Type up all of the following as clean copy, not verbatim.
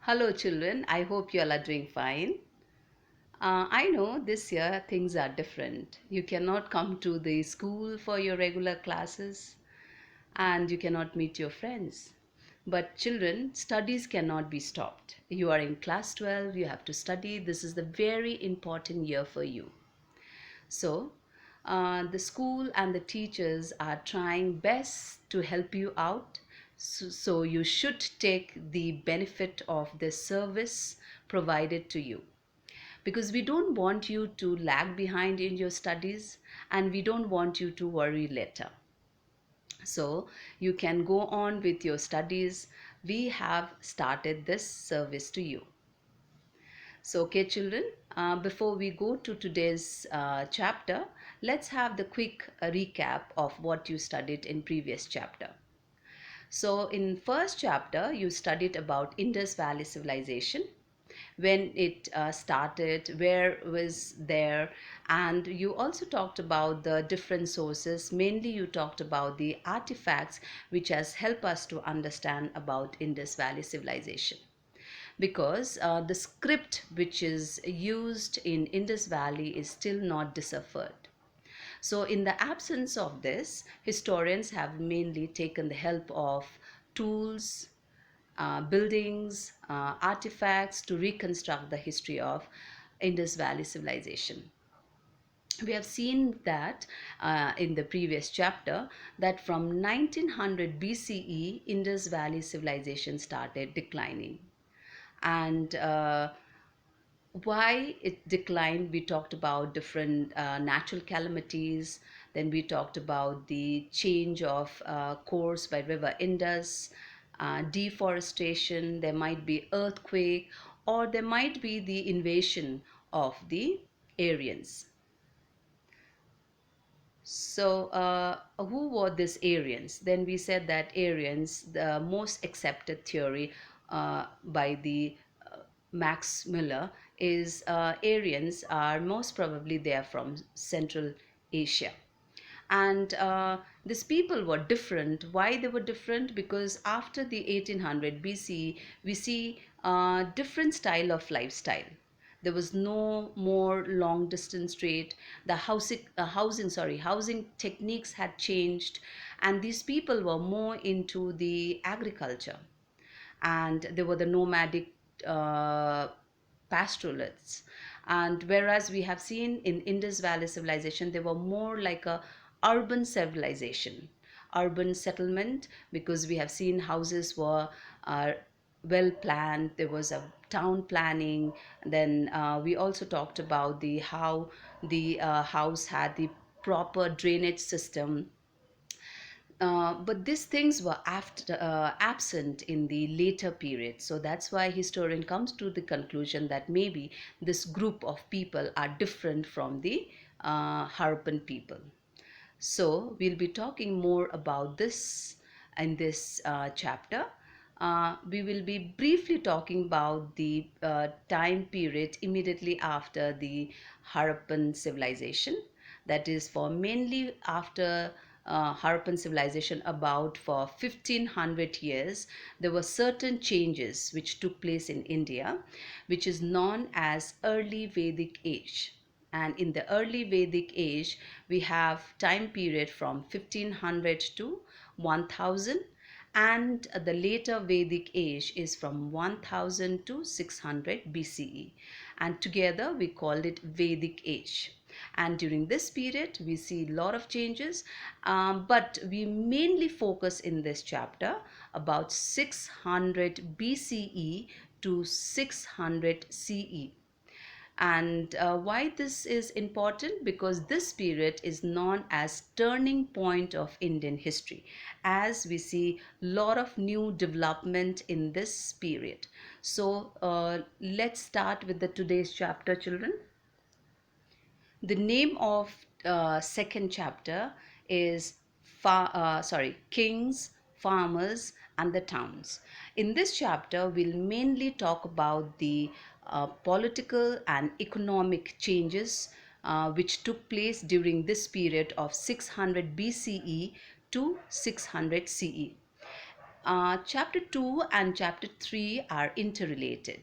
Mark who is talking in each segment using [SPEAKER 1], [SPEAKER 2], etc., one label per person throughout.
[SPEAKER 1] Hello, children. I hope you all are doing fine. I know this year things are different. You cannot come to the school for your regular classes and you cannot meet your friends. But, children, studies cannot be stopped. You are in class 12, you have to study. This is the very important year for you. So, the school and the teachers are trying best to help you out. So you should take the benefit of this service provided to you because we don't want you to lag behind in your studies and we don't want you to worry later. So you can go on with your studies. We have started this service to you. So, okay, children, before we go to today's chapter, let's have the quick recap of what you studied in previous chapter. So, in first chapter, you studied about Indus Valley civilization, when it started, where was there, and you also talked about the different sources. Mainly, you talked about the artifacts which has helped us to understand about Indus Valley civilization because the script which is used in Indus Valley is still not deciphered. So, in the absence of this, historians have mainly taken the help of tools, buildings, artifacts to reconstruct the history of Indus Valley civilization. We have seen that in the previous chapter that from 1900 BCE, Indus Valley civilization started declining. And why it declined, we talked about different natural calamities. Then we talked about the change of course by river Indus, deforestation, there might be earthquake, or there might be the invasion of the Aryans. So, who were these Aryans? Then we said that Aryans, the most accepted theory by the Max Muller, is Aryans are most probably they are from Central Asia. And these people were different. Why they were different? Because after the 1800 BC, we see different style of lifestyle. There was no more long distance trade. The housing techniques had changed, and these people were more into the agriculture, and they were the nomadic uh, pastoralists. And whereas we have seen in Indus Valley civilization, they were more like a urban civilization, urban settlement, because we have seen houses were well planned. There was a town planning. Then we also talked about the how the house had the proper drainage system, but these things were absent in the later period. So that's why historian comes to the conclusion that maybe this group of people are different from the Harappan people. So we'll be talking more about this in this chapter. We will be briefly talking about the time period immediately after the Harappan civilization. That is for mainly after Harappan civilization, about for 1500 years, there were certain changes which took place in India, which is known as early Vedic age. And in the early Vedic age, we have time period from 1500 to 1000, and the later Vedic age is from 1000 to 600 BCE, and together we called it Vedic age. And during this period we see a lot of changes, but we mainly focus in this chapter about 600 BCE to 600 CE. And why this is important? Because this period is known as turning point of Indian history, as we see lot of new development in this period. So let's start with the today's chapter, children. The name of second chapter is Kings, Farmers, and the Towns. In this chapter, we'll mainly talk about the political and economic changes which took place during this period of 600 BCE to 600 CE. Chapter 2 and chapter 3 are interrelated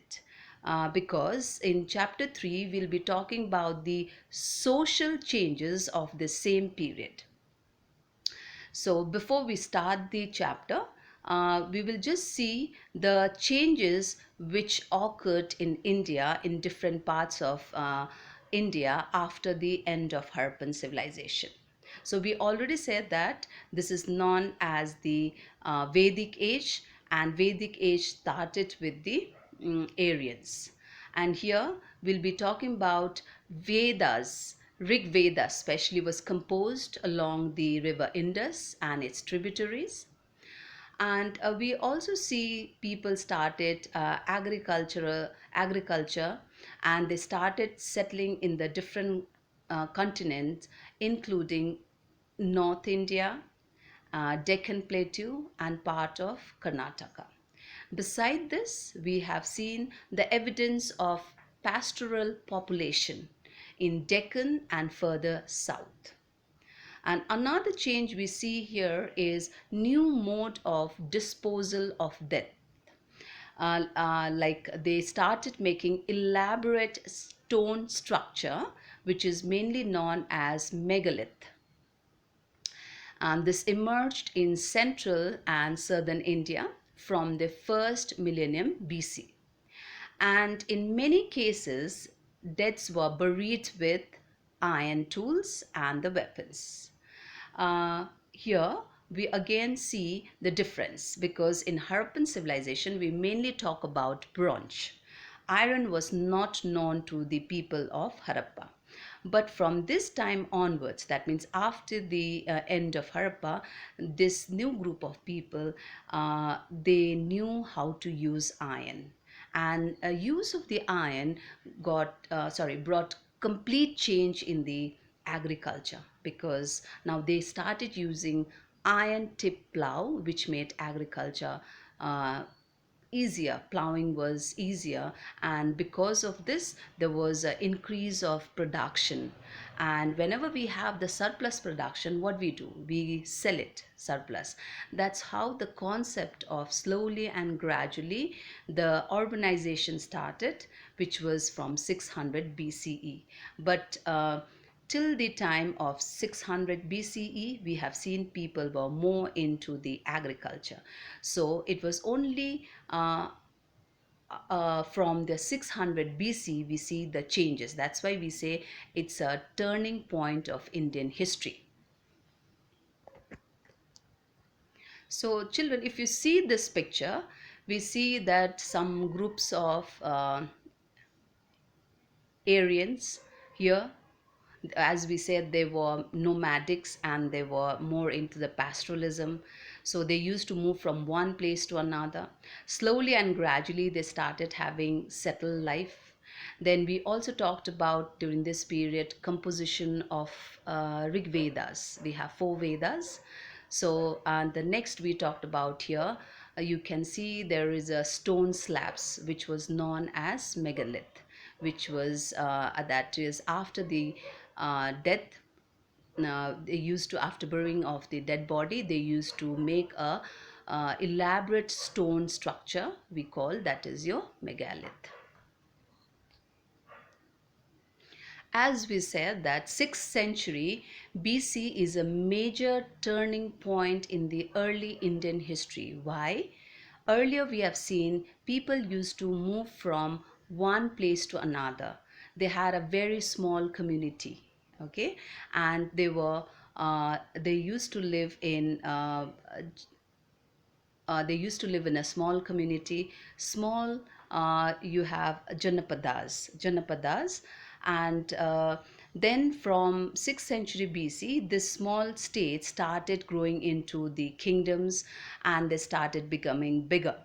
[SPEAKER 1] because in chapter 3 we'll be talking about the social changes of the same period. So, before we start the chapter, we will just see the changes which occurred in India, in different parts of India after the end of Harappan civilization. So, we already said that this is known as the Vedic age, and Vedic age started with the Aryans. And here we'll be talking about Vedas. Rig Veda especially was composed along the river Indus and its tributaries. And we also see people started agriculture, and they started settling in the different continents, including North India, Deccan Plateau, and part of Karnataka. Beside this, we have seen the evidence of pastoral population in Deccan and further south. And another change we see here is new mode of disposal of death. Like they started making elaborate stone structure, which is mainly known as megalith. And this emerged in central and southern India from the first millennium BC. And in many cases, deaths were buried with iron tools and the weapons. Here, we again see the difference because in Harappan civilization, we mainly talk about bronze. Iron was not known to the people of Harappa. But from this time onwards, that means after the end of Harappa, this new group of people, they knew how to use iron. And use of the iron brought complete change in the agriculture because now they started using iron tip plow, which made agriculture uh, easier. Plowing was easier, and because of this there was an increase of production. And whenever we have the surplus production, what we do, we sell it surplus. That's how the concept of slowly and gradually the urbanization started, which was from 600 BCE. But till the time of 600 BCE, we have seen people were more into the agriculture. So it was only from the 600 BC we see the changes. That's why we say it's a turning point of Indian history. So, children, if you see this picture, we see that some groups of Aryans here, as we said, they were nomadics and they were more into the pastoralism. So they used to move from one place to another. Slowly and gradually they started having settled life. Then we also talked about during this period composition of Rig Vedas. We have four Vedas. So and the next we talked about here, you can see there is a stone slabs which was known as megalith, which was that is after the death. They used to, after burying of the dead body, they used to make a elaborate stone structure, we call that is your megalith. As we said that 6th century BC is a major turning point in the early Indian history. Why? Earlier we have seen people used to move from one place to another. They had a very small community, okay, and they used to live in they used to live in a small community. Small, you have Janapadas, and then from 6th century BC, this small state started growing into the kingdoms, and they started becoming bigger.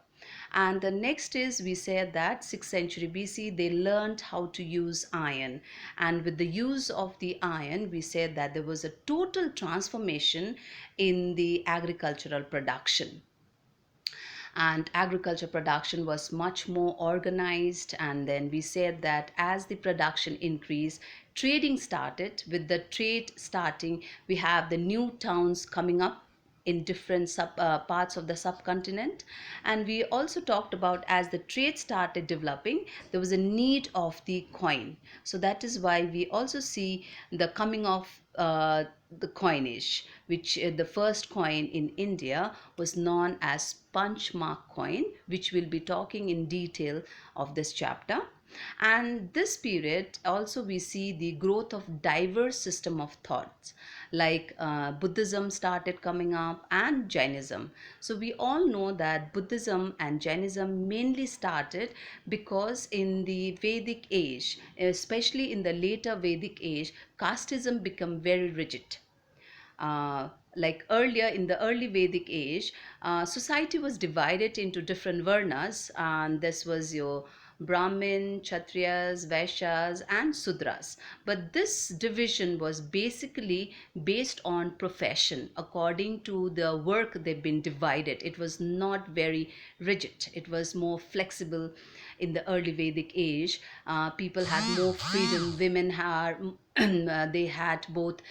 [SPEAKER 1] And the next is, we said that 6th century BC, they learned how to use iron. And with the use of the iron, we said that there was a total transformation in the agricultural production, and agriculture production was much more organized. And then we said that as the production increased, trading started. With the trade starting, we have the new towns coming up, in different parts of the subcontinent. And we also talked about, as the trade started developing, there was a need of the coin. So that is why we also see the coming of the coinage, which the first coin in India was known as Punchmark coin, which we'll be talking in detail of this chapter. And this period also we see the growth of diverse system of thoughts, like Buddhism started coming up, and Jainism. So we all know that Buddhism and Jainism mainly started because in the Vedic age, especially in the later Vedic age, casteism became very rigid. Like earlier in the early Vedic age, society was divided into different varnas, and this was your Brahmin, Kshatriyas, Vaishyas, and Sudras. But this division was basically based on profession. According to the work, they've been divided. It was not very rigid, it was more flexible in the early Vedic age. People had more freedom, women had, they had both.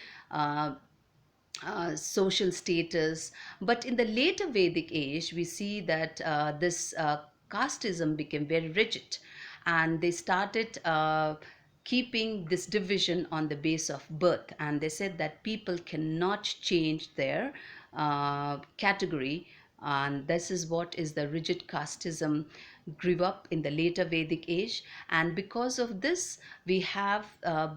[SPEAKER 1] Social status. But in the later Vedic age, we see that this casteism became very rigid, and they started keeping this division on the base of birth. And they said that people cannot change their category, and this is what is the rigid casteism grew up in the later Vedic age. And because of this, we have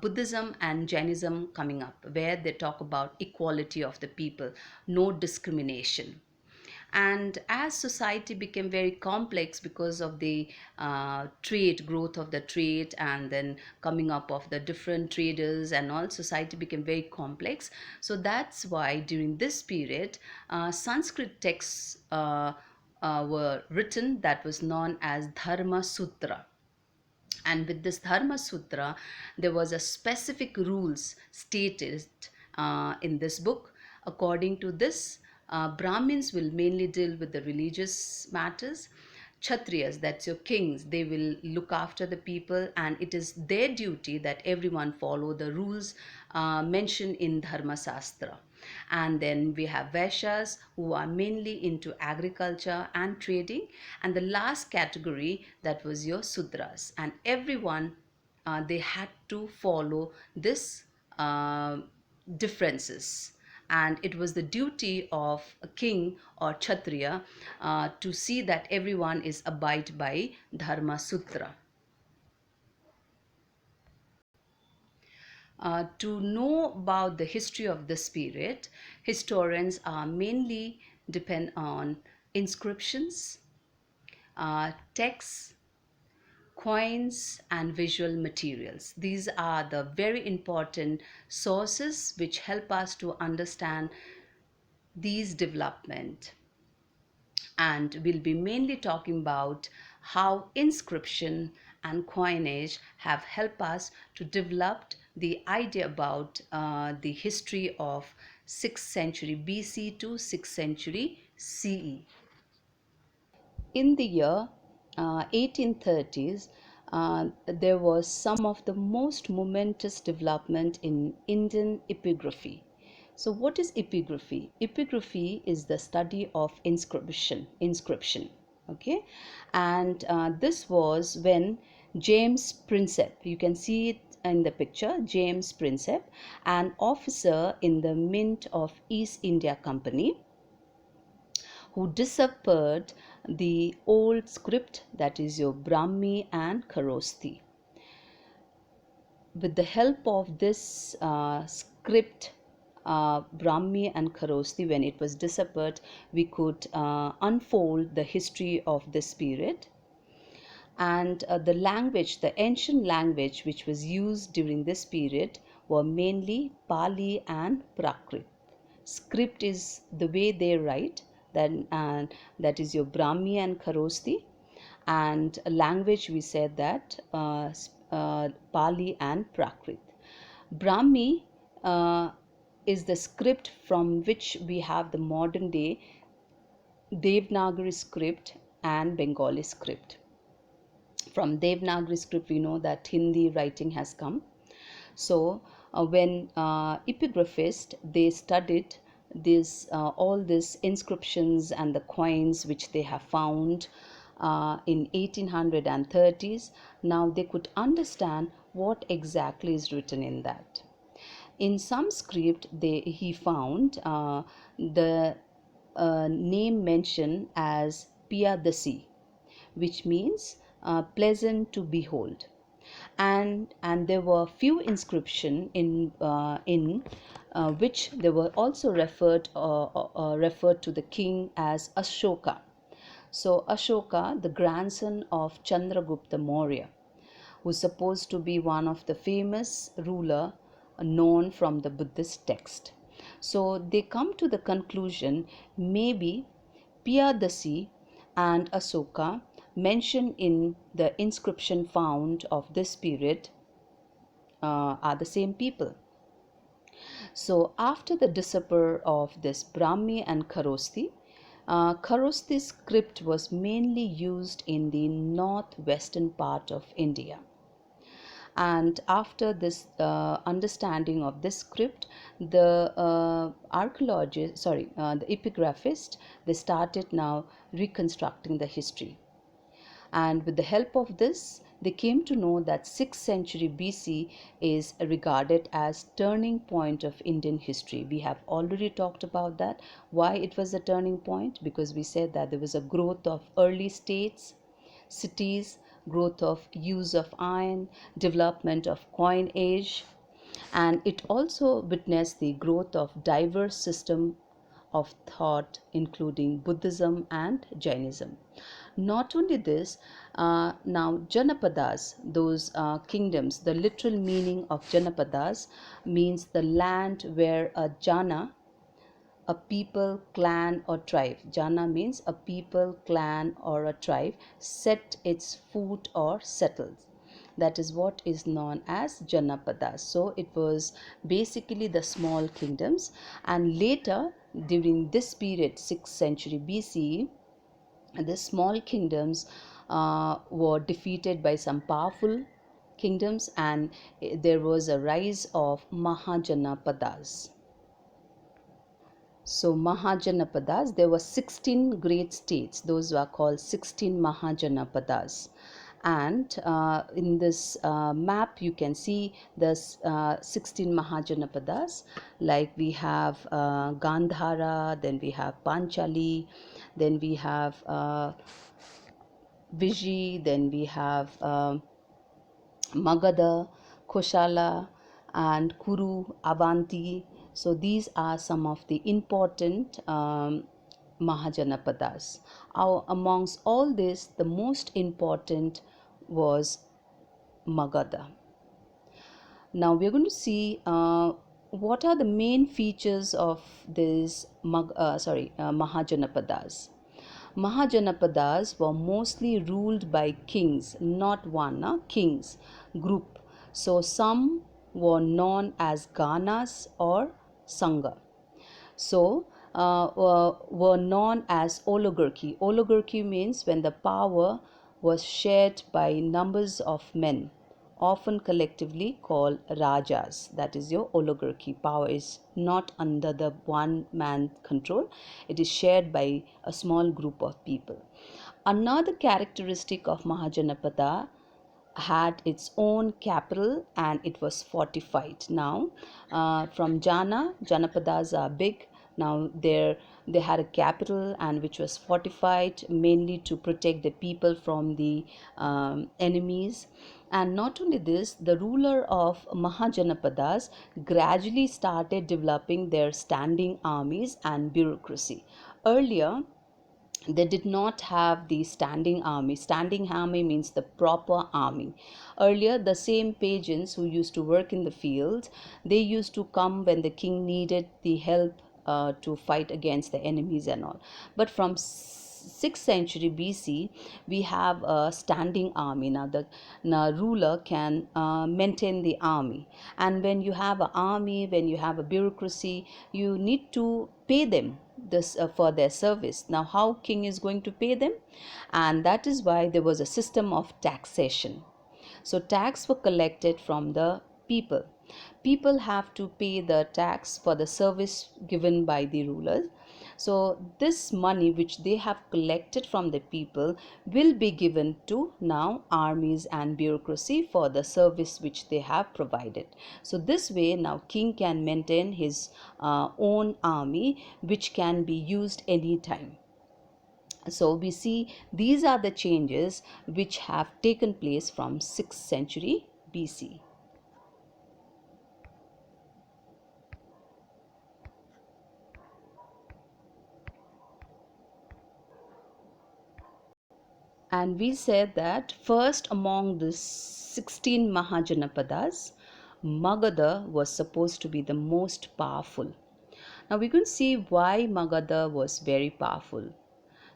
[SPEAKER 1] Buddhism and Jainism coming up, where they talk about equality of the people, no discrimination. And as society became very complex because of the trade, growth of the trade, and then coming up of the different traders and all, society became very complex. So that's why during this period, Sanskrit texts were written, that was known as Dharma Sutra. And with this Dharma Sutra, there was a specific rules stated in this book. According to this, Brahmins will mainly deal with the religious matters. Kshatriyas, that's your kings, they will look after the people, and it is their duty that everyone follow the rules mentioned in Dharma Shastra. And then we have Vaishyas, who are mainly into agriculture and trading. And the last category, that was your Sudras. And everyone, they had to follow this differences. And it was the duty of a king or Kshatriya to see that everyone is abide by Dharma Sutra. To know about the history of this period, historians are mainly depend on inscriptions, texts, coins, and visual materials. These are the very important sources which help us to understand these development. And we'll be mainly talking about how inscription and coinage have helped us to develop the idea about the history of 6th century BC to 6th century CE. In the year 1830s, there was some of the most momentous development in Indian epigraphy. So, what is epigraphy? Epigraphy is the study of inscription. Okay, and this was when James Prinsep, you can see it in the picture, James Prinsep, an officer in the Mint of East India Company, who deciphered the old script, that is your Brahmi and Kharosthi. With the help of this script, Brahmi and Kharosthi, when it was deciphered, we could unfold the history of this period. And the language, the ancient language which was used during this period, were mainly Pali and Prakrit. Script is the way they write, then that is your Brahmi and Kharosthi. And language, we said that Pali and Prakrit. Brahmi is the script from which we have the modern day Devanagari script and Bengali script. From Devanagari script, we know that Hindi writing has come. So when epigraphists, they studied this all these inscriptions and the coins which they have found in 1830s, now they could understand what exactly is written in that. In some script, he found the name mentioned as Piyadasi, which means pleasant to behold. And there were few inscription in which they were also referred to the king as Ashoka. So Ashoka, the grandson of Chandragupta Maurya, who's supposed to be one of the famous ruler known from the Buddhist text. So they come to the conclusion maybe Piyadasi and Asoka mentioned in the inscription found of this period are the same people. So after the disappearance of this Brahmi and Kharosti, Kharosti's script was mainly used in the northwestern part of India. And after this understanding of this script, the the epigraphist, they started now reconstructing the history. And with the help of this, they came to know that 6th century BC is regarded as turning point of Indian history. We have already talked about that. Why it was a turning point? Because we said that there was a growth of early states, cities, growth of use of iron, development of coin age, and it also witnessed the growth of diverse system of thought including Buddhism and Jainism. Not only this, now Janapadas, those kingdoms, the literal meaning of Janapadas means the land where a Jana, a people, clan, or tribe. Jana means a people, clan, or a tribe set its foot or settles. That is what is known as Janapadas. So it was basically the small kingdoms, and later during this period, 6th century BCE, the small kingdoms were defeated by some powerful kingdoms, and there was a rise of Mahajanapadas. So Mahajanapadas, there were 16 great states. Those were called 16 Mahajanapadas. And in this map, you can see the 16 Mahajanapadas. Like we have Gandhara, then we have Panchali, then we have Viji, then we have Magadha, Koshala, and Kuru, Avanti. So these are some of the important Mahajanapadas. Amongst all this, the most important was Magadha. Now we're going to see what are the main features of these Mahajanapadas. Mahajanapadas were mostly ruled by kings, not one, kings group. So some were known as Ganas or Sangha. So were known as oligarchy. Oligarchy means when the power was shared by numbers of men, often collectively called rajas. That is your oligarchy. Power is not under the one man control, it is shared by a small group of people. Another characteristic of Mahajanapada had its own capital and it was fortified. Now from Janapadas are big. Now they had a capital and which was fortified mainly to protect the people from the enemies. And not only this, the ruler of Mahajanapadas gradually started developing their standing armies and bureaucracy. Earlier, they did not have the standing army. Standing army means the proper army. Earlier, the same pageants who used to work in the field, they used to come when the king needed the help to fight against the enemies and all. But from 6th century BC, we have a standing army. Now the ruler can maintain the army, and when you have an army, when you have a bureaucracy, you need to pay them this for their service. Now how king is going to pay them? And that is why there was a system of taxation. So tax were collected from the people. People have to pay the tax for the service given by the rulers. So, this money which they have collected from the people will be given to now armies and bureaucracy for the service which they have provided. So, this way now king can maintain his own army which can be used anytime. So we see these are the changes which have taken place from 6th century BC. And we said that first among the 16 Mahajanapadas, Magadha was supposed to be the most powerful. Now we can see why Magadha was very powerful.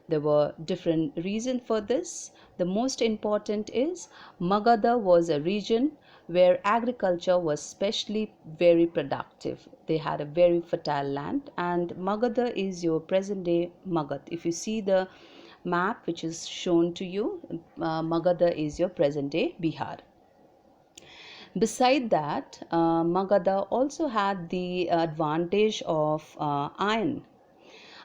[SPEAKER 1] There were different reasons for this. The most important is Magadha was a region where agriculture was especially very productive. They had a very fertile land, and Magadha is your present day Magad. If you see the map which is shown to you, Magadha is your present day Bihar. Beside that, Magadha also had the advantage of iron.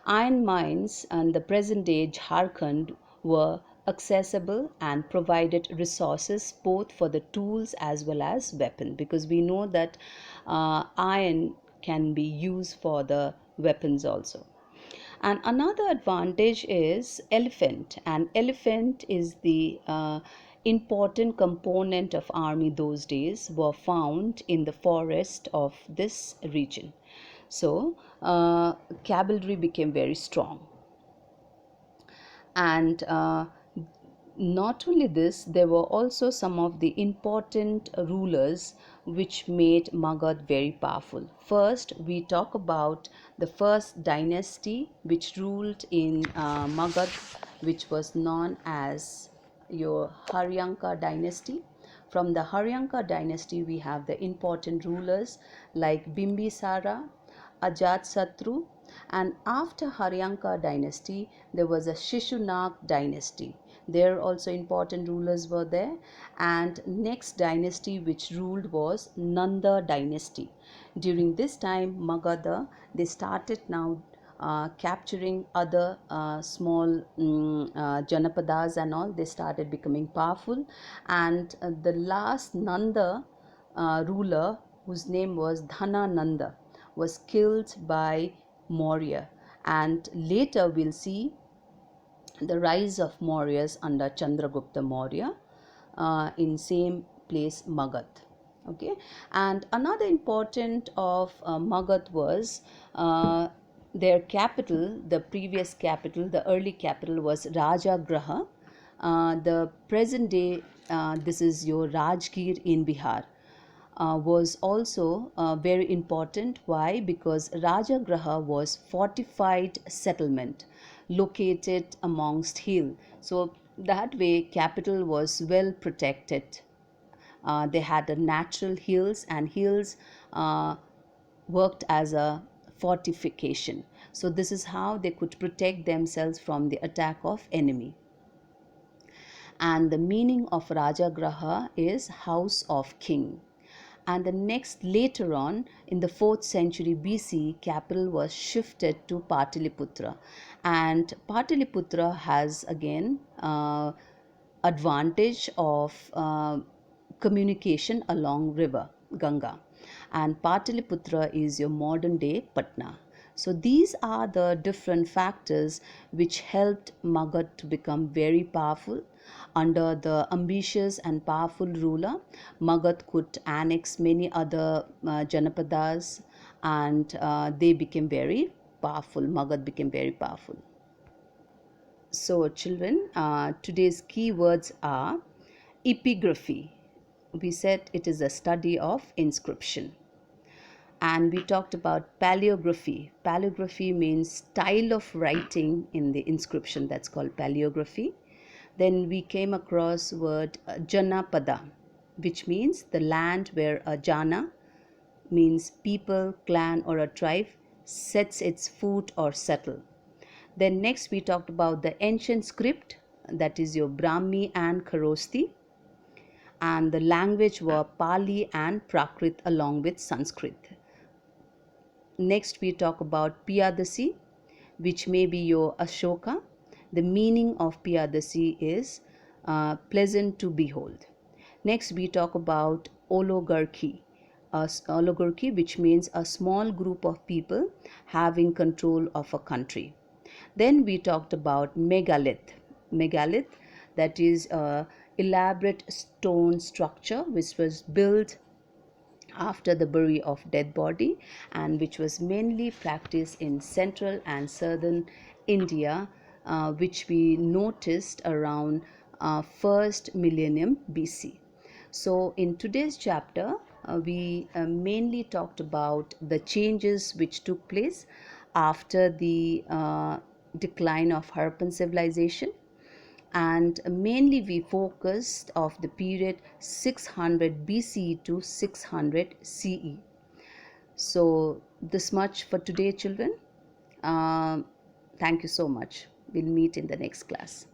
[SPEAKER 1] Iron mines and the present day Jharkhand were accessible and provided resources both for the tools as well as weapon, because we know that iron can be used for the weapons also. And another advantage is elephant, and elephant is the important component of army those days, were found in the forest of this region. So cavalry became very strong. And not only this, there were also some of the important rulers which made Magad very powerful. First, we talk about the first dynasty which ruled in Magad, which was known as your Haryanka dynasty. From the Haryanka dynasty, we have the important rulers like Bimbisara, Ajatsatru, and after Haryanka dynasty there was a Shishunag dynasty. There also important rulers were there, and next dynasty which ruled was Nanda dynasty. During this time Magadha, they started now capturing other small Janapadas and all. They started becoming powerful, and the last Nanda ruler, whose name was Dhanananda, was killed by Maurya. And later we'll see the rise of Mauryas under Chandragupta Maurya in same place Magad. Okay, and another important of Magad was their capital. The previous capital, the early capital, was Rajagraha. The present day, this is your Rajgir in Bihar, was also very important. Why? Because Rajagraha was fortified settlement located amongst hill. So that way capital was well protected. They had the natural hills, and hills worked as a fortification. So this is how they could protect themselves from the attack of enemy. And the meaning of Rajagraha is house of king. And the next, later on in the 4th century BC, capital was shifted to Pataliputra, and Pataliputra has again advantage of communication along river Ganga, and Pataliputra is your modern day Patna. So these are the different factors which helped Magad to become very powerful. Under the ambitious and powerful ruler, Magad could annex many other Janapadas, and they became very powerful. Magad became very powerful. So children, today's keywords are epigraphy. We said it is a study of inscription. And we talked about paleography. Paleography means style of writing in the inscription, that's called paleography. Then we came across word Janapada, which means the land where a Jana, means people, clan or a tribe, sets its foot or settle. Then next we talked about the ancient script, that is your Brahmi and Kharosti. and the language were Pali and Prakrit along with Sanskrit. Next, we talk about Piyadasi, which may be your Ashoka. The meaning of Piyadasi is pleasant to behold. Next, we talk about oligarchy. Oligarchy, which means a small group of people having control of a country. Then we talked about megalith. Megalith, that is a elaborate stone structure which was built after the burial of dead body, and which was mainly practiced in central and southern India, which we noticed around first millennium BC. So in today's chapter, we mainly talked about the changes which took place after the decline of Harappan civilization, and mainly we focused of the period 600 BC to 600 CE. So this much for today, children. Thank you so much. We'll meet in the next class.